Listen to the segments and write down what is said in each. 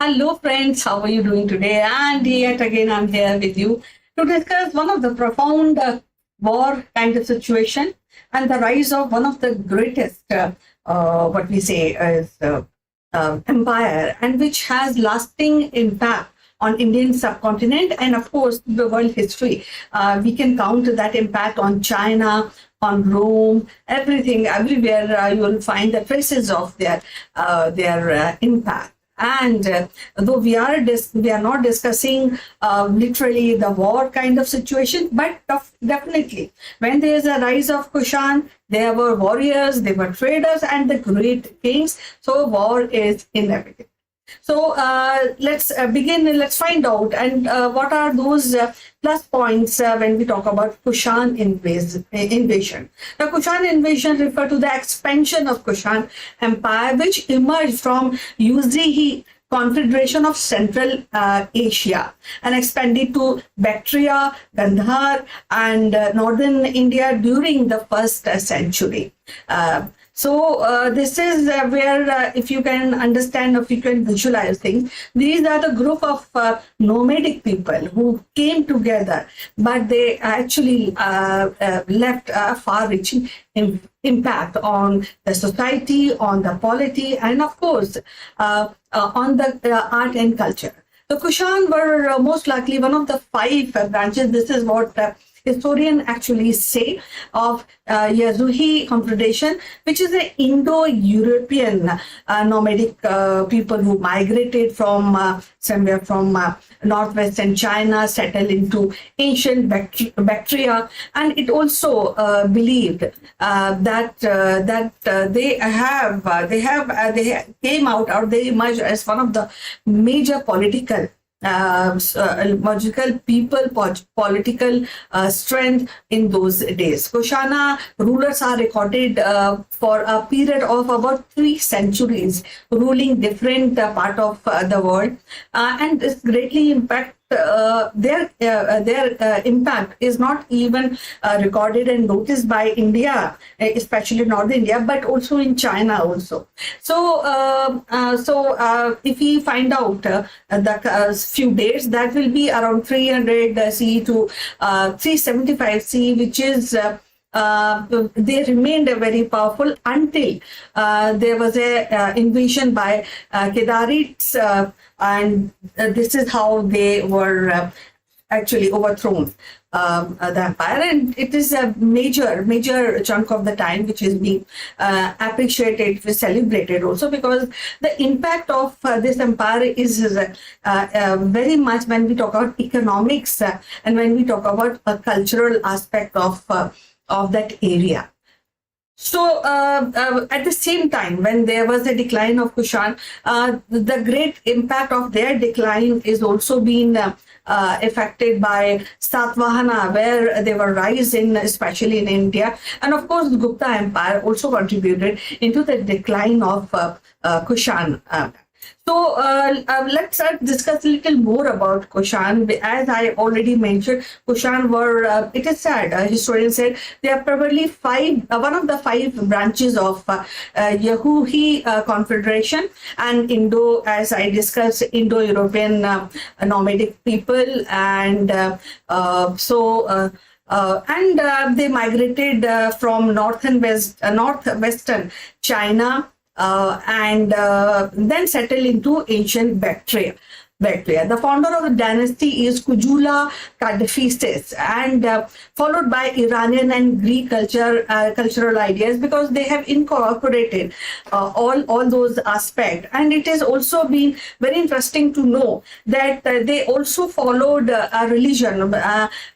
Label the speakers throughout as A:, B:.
A: Hello, friends. How are you doing today? And yet again, I'm here with you to discuss one of the profound war kind of situation and the rise of one of the greatest, what we say, is empire, and which has lasting impact on Indian subcontinent and, of course, the world history. We can count that impact on China, on Rome, everything, everywhere you will find the traces of their impact. And though we are not discussing literally the war kind of situation, but definitely when there is a rise of Kushan, there were warriors, they were traders, and the great kings. So war is inevitable. So let's begin. Let's find out and what are those plus points when we talk about Kushan invasion. The Kushan invasion refer to the expansion of Kushan Empire, which emerged from Yuezhi confederation of Central Asia and expanded to Bactria, Gandhara, and northern India during the first century. So this is where, if you can understand, if you can visualize things, these are the group of nomadic people who came together, but they actually left a far-reaching impact on the society, on the polity, and of course, on the art and culture. The Kushan were most likely one of the five branches. This is what historians actually say of Yuezhi confederation, which is an Indo-European nomadic people who migrated from somewhere from northwestern China, settled into ancient Bactria, and it also believed that they came out or they emerged as one of the major political political strength in those days. Kushana rulers are recorded for a period of about 3 centuries, ruling different part of the world, and this greatly impact. Their impact is not even recorded and noticed by India, especially North India, but also in China also. So, if we find out the few dates, that will be around 300 CE to 375 CE, which is they remained very powerful until there was a invasion by Kedarites, and this is how they were actually overthrown the empire, and it is a major chunk of the time which is being appreciated, celebrated also, because the impact of this empire is very much when we talk about economics and when we talk about a cultural aspect of that area. So at the same time, when there was a decline of Kushan, the great impact of their decline is also being affected by Satvahana, where they were rising, especially in India. And of course, the Gupta Empire also contributed into the decline of Kushan. So let's discuss a little more about Kushan. As I already mentioned, Kushan were, it is said, historians said, they are probably one of the 5 branches of Yuezhi confederation and as I discussed, Indo-European nomadic people. And they migrated from northwestern China, and then settle into ancient Bactria. The founder of the dynasty is Kujula Kadphises, and followed by Iranian and Greek cultural ideas, because they have incorporated all those aspects. And it has also been very interesting to know that they also followed a religion,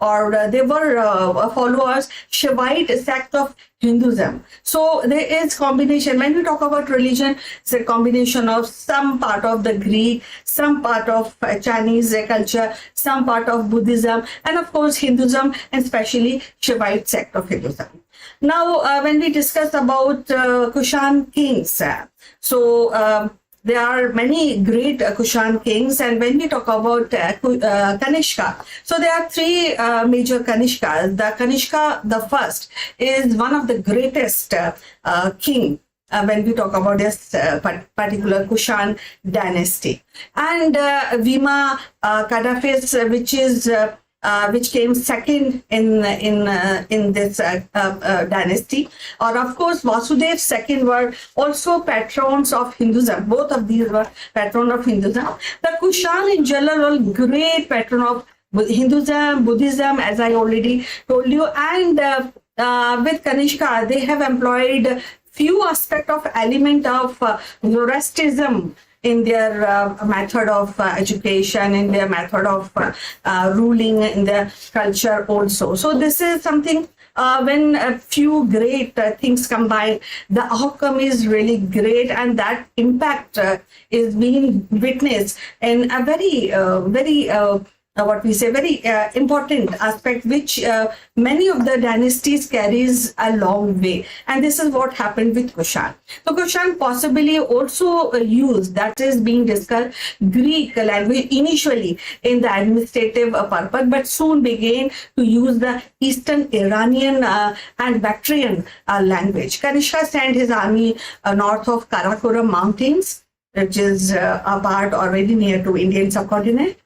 A: or they were followers Shivite sect of Hinduism. So there is combination. When we talk about religion, it's a combination of some part of the Greek, some part of Chinese culture, some part of Buddhism, and of course Hinduism, and especially Shivite sect of Hinduism. Now, when we discuss about Kushan kings, there are many great Kushan kings, and when we talk about Kanishka, so there are 3 major Kanishkas. The Kanishka, the first, is one of the greatest king when we talk about this particular Kushan dynasty. And Vima Kadphises, which came second in this dynasty, or of course Vasudev's second, were also patrons of Hinduism. Both of these were patrons of Hinduism. The Kushan in general were great patron of Hinduism, Buddhism, as I already told you, and with Kanishka, they have employed few aspects of element of Zoroastrianism in their method of education, in their method of ruling, in their culture also. So this is something, when a few great things combine, the outcome is really great, and that impact is being witnessed in a very very important aspect, which many of the dynasties carries a long way. And this is what happened with Kushan. So Kushan possibly also used, that is being discussed, Greek language initially in the administrative purpose, but soon began to use the Eastern Iranian and Bactrian language. Kanishka sent his army north of Karakoram mountains, which is a part already near to Indian subcontinent.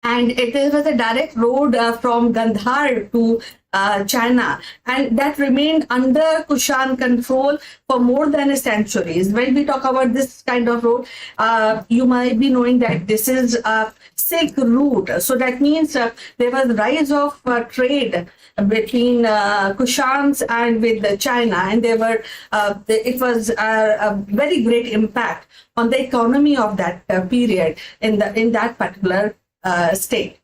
A: And it was a direct road from Gandhara to China, and that remained under Kushan control for more than a century. When we talk about this kind of road, you might be knowing that this is a Silk route. So that means there was rise of trade between Kushans and with China, and it was a very great impact on the economy of that period in that particular state.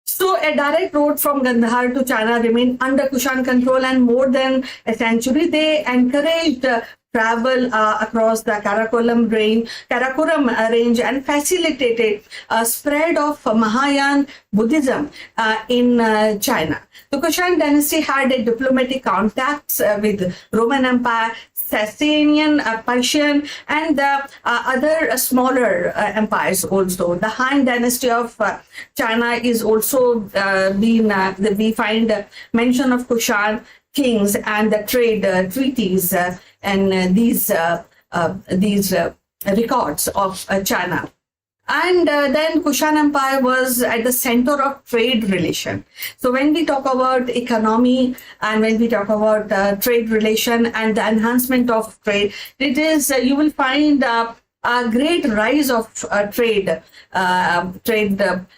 A: So a direct road from Gandhara to China remained under Kushan control, and more than a century they encouraged travel across the Karakoram range and facilitated spread of Mahayana Buddhism in China. The Kushan dynasty had a diplomatic contacts with Roman Empire, Sasanian, Persian, and the other smaller empires also. The Han dynasty of China is also we find mention of Kushan kings and the trade treaties and these records of China. And then Kushan Empire was at the center of trade relation. So when we talk about economy and when we talk about trade relation and the enhancement of trade, it is, you will find a great rise of trade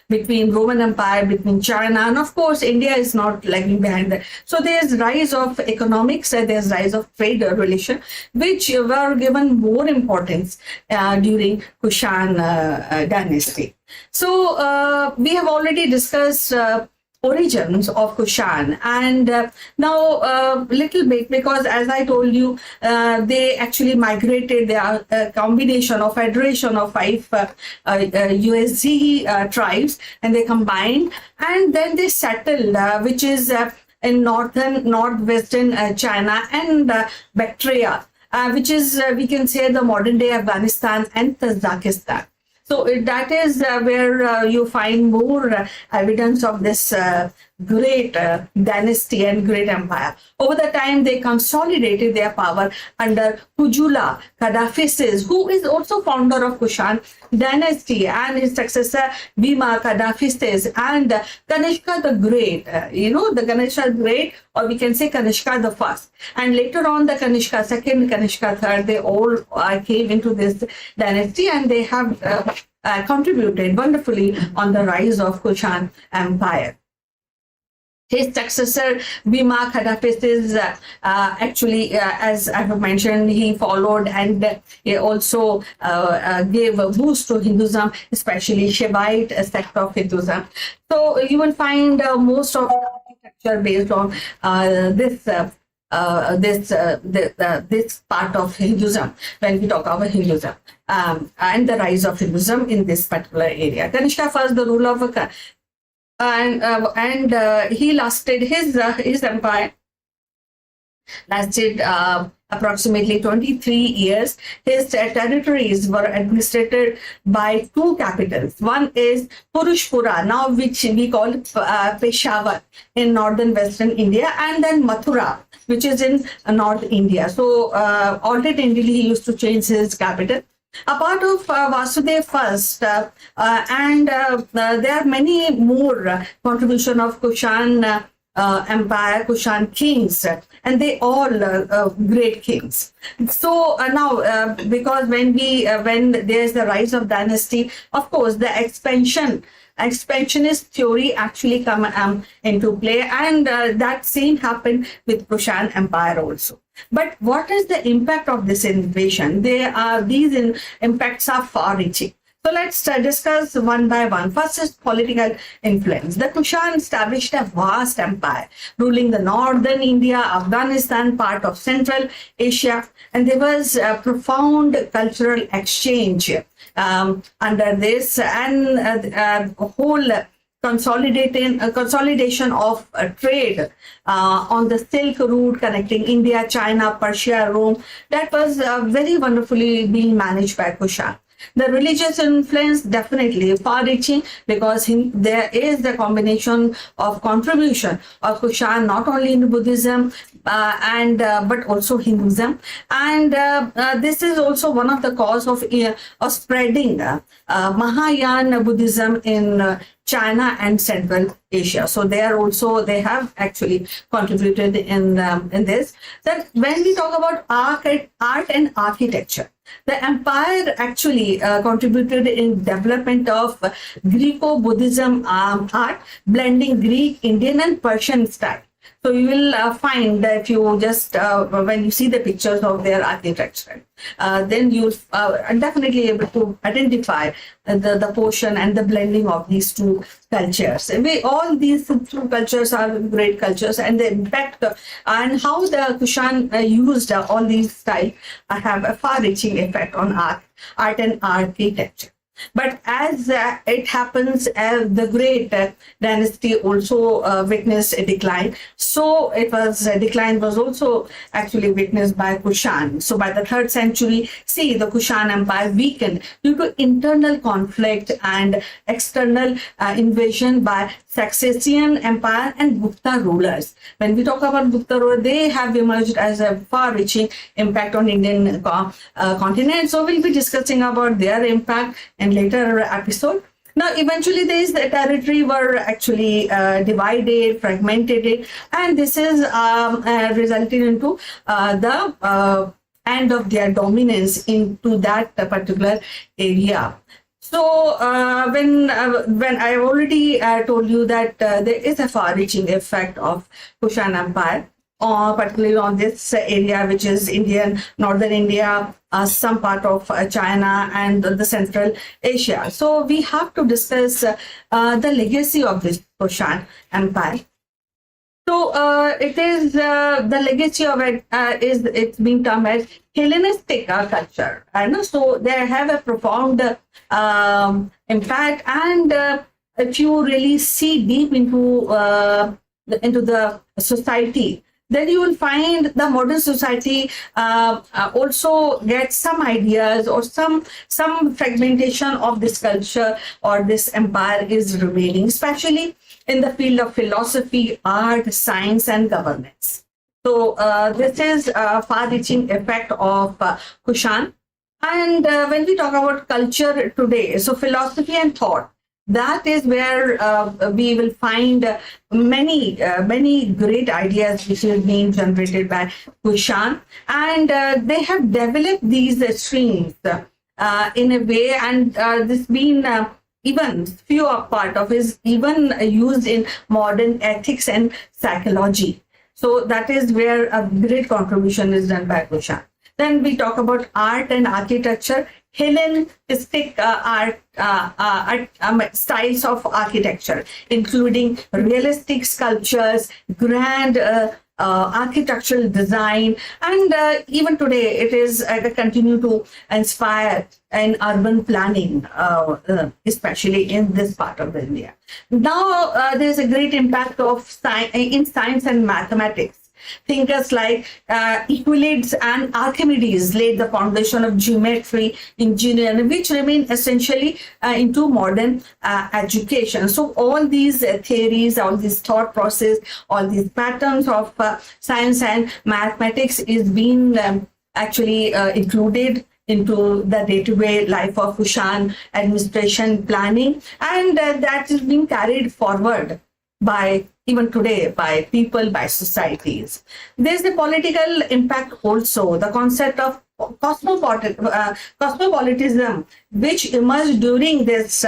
A: between Roman Empire, between China, and of course India is not lagging behind that. So there's rise of economics, there's rise of trade relation, which were given more importance during Kushan dynasty. So we have already discussed origins of Kushan, and now little bit, because as I told you, they actually migrated. They are a combination of federation of 5 Yuezhi tribes, and they combined, and then they settled, which is in northwestern China, and Bactria, which is we can say the modern day Afghanistan and Tajikistan. So that is where you find more evidence of this great dynasty and great empire. Over the time, they consolidated their power under Kujula Kadphises, who is also founder of Kushan dynasty, and his successor Vima Kadphises and Kanishka the Great. The Kanishka the Great, or we can say Kanishka the First. And later on, the Kanishka Second, Kanishka Third, they all came into this dynasty, and they have contributed wonderfully on the rise of Kushan Empire. His successor, Vima Kadphises, actually, as I have mentioned, he followed and he also gave a boost to Hinduism, especially Shaivite sect of Hinduism. So you will find most of the architecture based on this part of Hinduism when we talk about Hinduism and the rise of Hinduism in this particular area. Kanishka first, the ruler of and he lasted his empire lasted approximately 23 years. His territories were administered by 2 capitals. One is Purushpura, now which we call Peshawar in northern western India, and then Mathura, which is in North India. So alternately he used to change his capital. A part of Vasudev first, and there are many more contribution of Kushan Empire, Kushan kings, and they all great kings. So now, because when there's the rise of dynasty, of course, the expansionist theory actually come into play, and that same happened with Kushan Empire also. But what is the impact of this invasion? These impacts are far-reaching. So let's discuss one by one. First is political influence. The Kushan established a vast empire, ruling the northern India, Afghanistan, part of Central Asia, and there was a profound cultural exchange under this, and whole consolidation of trade on the Silk Route connecting India, China, Persia, Rome. That was very wonderfully being managed by Kushan. The religious influence definitely far-reaching, because there is the combination of contribution of Kushan not only in Buddhism but also Hinduism, and this is also one of the cause of spreading Mahayana Buddhism in China and Central Asia. So they have actually contributed in this. That when we talk about art and architecture, the empire actually contributed in development of Greco-Buddhism art, blending Greek, Indian, and Persian style. So you will find that if you just, when you see the pictures of their architecture, then you'll definitely able to identify the portion and the blending of these two cultures. All these two cultures are great cultures, and the impact and how the Kushan used all these styles have a far-reaching effect on art and architecture. But as it happens, the great dynasty also witnessed a decline. So decline was also actually witnessed by Kushan. So by the 3rd century, the Kushan Empire weakened due to internal conflict and external invasion by Succession Empire and Gupta rulers. When we talk about Gupta rulers, they have emerged as a far-reaching impact on Indian continent. So we'll be discussing about their impact in later episode. Now, eventually, the territory were actually divided, fragmented, and this is resulting into the end of their dominance into that particular area. So when I already told you that there is a far-reaching effect of Kushan Empire, particularly on this area, which is northern India, some part of China, and the Central Asia. So we have to discuss the legacy of this Kushan Empire. So it is the legacy of it it's being termed as Hellenistic culture. So they have a profound impact, and if you really see deep into the society, then you will find the modern society also gets some ideas or some fragmentation of this culture or this empire is remaining, especially in the field of philosophy, art, science, and governance. So this is a far-reaching effect of Kushan. And when we talk about culture today, so philosophy and thought, that is where we will find many great ideas which is being generated by Kushan, and they have developed these streams in a way, and this been even few part of is even used in modern ethics and psychology. So that is where a great contribution is done by Kushan. Then we talk about art and architecture. Hellenistic styles of architecture, including realistic sculptures, grand architectural design, and even today it is continue to inspire in urban planning, especially in this part of India. Now there is a great impact of in science and mathematics. Thinkers like Euclid and Archimedes laid the foundation of geometry, engineering, which remain essentially into modern education. So all these theories, all these thought process, all these patterns of science and mathematics is being actually included into the day-to-day life of Kushan administration planning, and that is being carried forward by even today by people, by societies. There's the political impact also, the concept of cosmopolitanism, which emerged during this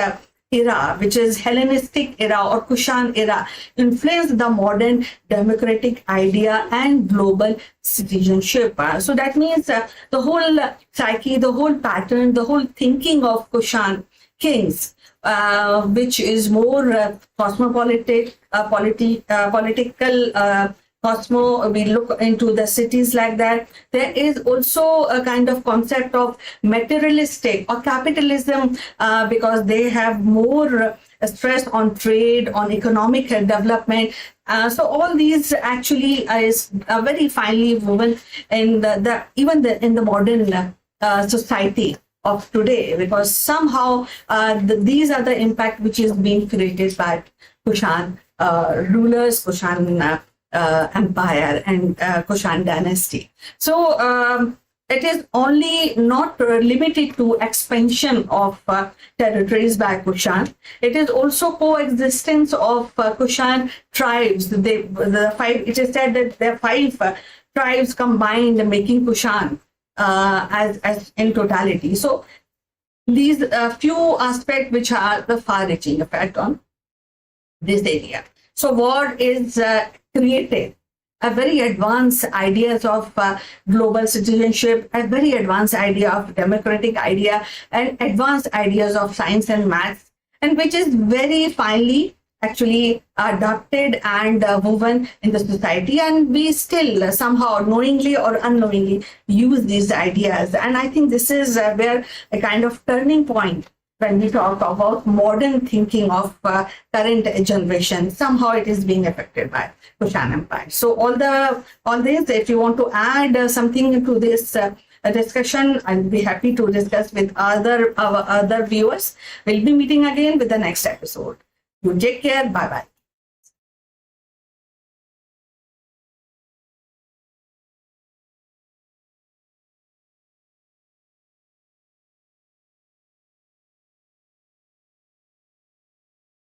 A: era, which is Hellenistic era or Kushan era, influenced the modern democratic idea and global citizenship. So that means the whole psyche, the whole pattern, the whole thinking of Kushan kings, which is more cosmopolitan, political. We look into the cities like that. There is also a kind of concept of materialistic or capitalism because they have more stress on trade, on economic development. So all these actually is very finely woven in in the modern society of today, because somehow these are the impact which is being created by Kushan rulers, Kushan Empire and Kushan dynasty. So it is only not limited to expansion of territories by Kushan. It is also coexistence of Kushan tribes. The five. It is said that there are five tribes combined making Kushan as in totality. So these few aspects which are the far-reaching effect on this area. So war is created a very advanced ideas of global citizenship, a very advanced idea of democratic idea, and advanced ideas of science and maths, and which is very finely actually adopted and woven in the society, and we still somehow knowingly or unknowingly use these ideas. And I think this is where a kind of turning point when we talk about modern thinking of current generation. Somehow it is being affected by Kushan Empire. So all this, if you want to add something to this discussion, I'll be happy to discuss with our other viewers. We'll be meeting again with the next episode. You take care. Bye bye.